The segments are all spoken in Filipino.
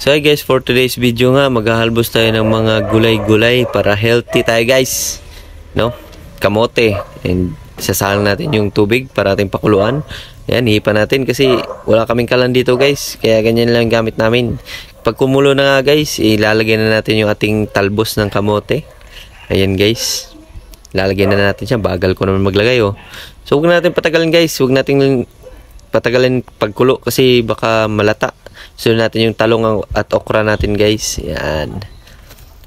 So hey guys, for today's video nga, maghahalbos tayo ng mga gulay-gulay para healthy tayo guys. No? Kamote. And isasalang natin yung tubig para ating pakuluan. Ayan, hihipan natin kasi wala kaming kalan dito guys. Kaya ganyan lang gamit namin. Pag kumulo na nga guys, ilalagay na natin yung ating talbos ng kamote. Ayan guys. Lalagyan na natin siya. Bagal ko naman maglagay oh. So huwag natin patagalin guys. Huwag natin patagalin pagkulo kasi baka malata. Sunod natin yung talong at okra natin guys. Yan.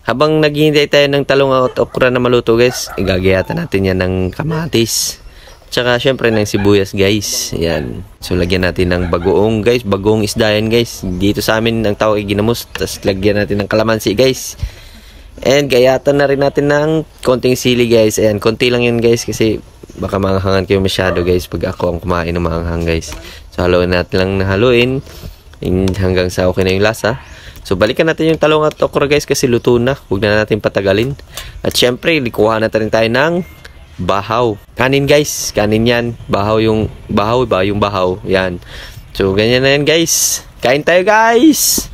Habang naghihintay tayo ng talong at okra na maluto guys, igagayatan natin yan ng kamatis. Tsaka syempre ng sibuyas guys. Yan. So lagyan natin ng bagoong guys. Bagoong isda yan guys. Dito sa amin ang tawag ay ginamos. Tapos lagyan natin ng kalamansi guys. And gayatan na rin natin ng konting sili guys. Ayan. Konti lang yun guys kasi baka manghangan kayo masyado guys pag ako ang kumain ng manghang guys. So haluin natin lang na haluin. Hanggang sa okay na yung lasa. So balikan natin yung talong at okra guys kasi luto na. Huwag na natin patagalin. At syempre, likuha natin tayo ng bahaw. Kanin guys, kanin yan. Bahaw yung bahaw ba? Yung bahaw. Yan. So ganyan na yan guys. Kain tayo guys!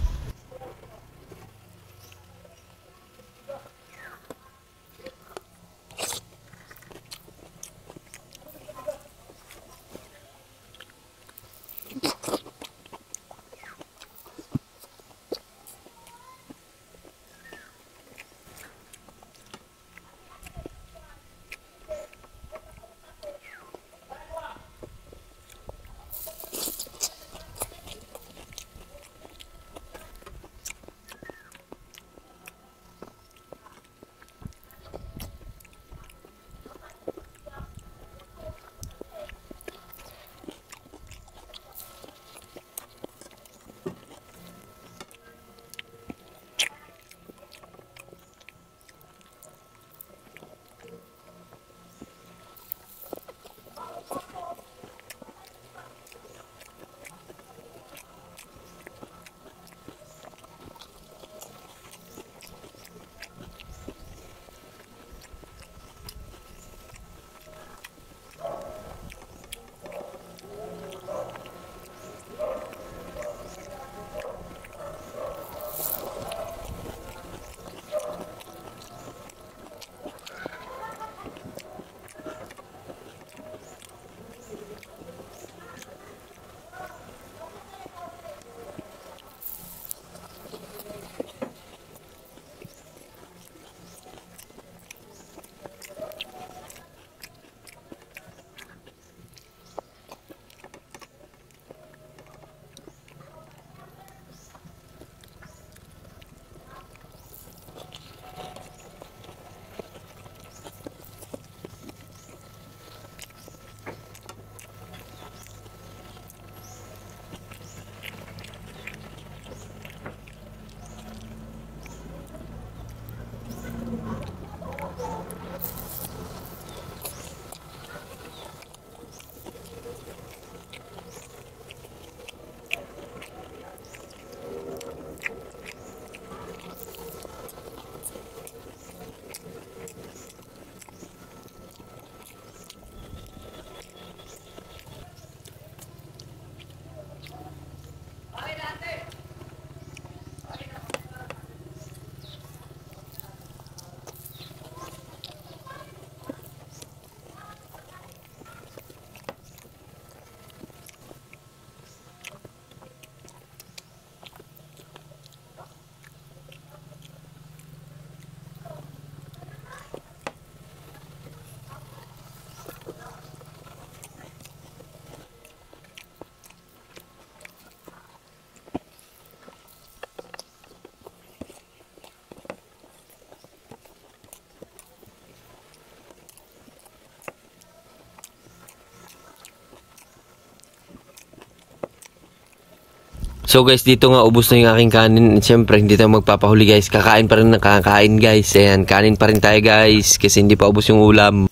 So guys, dito nga ubos na yung aking kanin. Siyempre, hindi tayo magpapahuli guys. Kakain pa rin na kakain guys. Ayan, kanin pa rin tayo guys. Kasi hindi pa ubos yung ulam.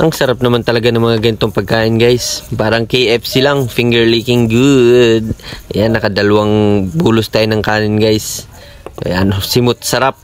Ang sarap naman talaga ng mga ganitong pagkain, guys. Parang KFC lang, finger licking good. Ayan, nakadalawang bulos tayo ng kanin, guys. Ayan, simot sarap.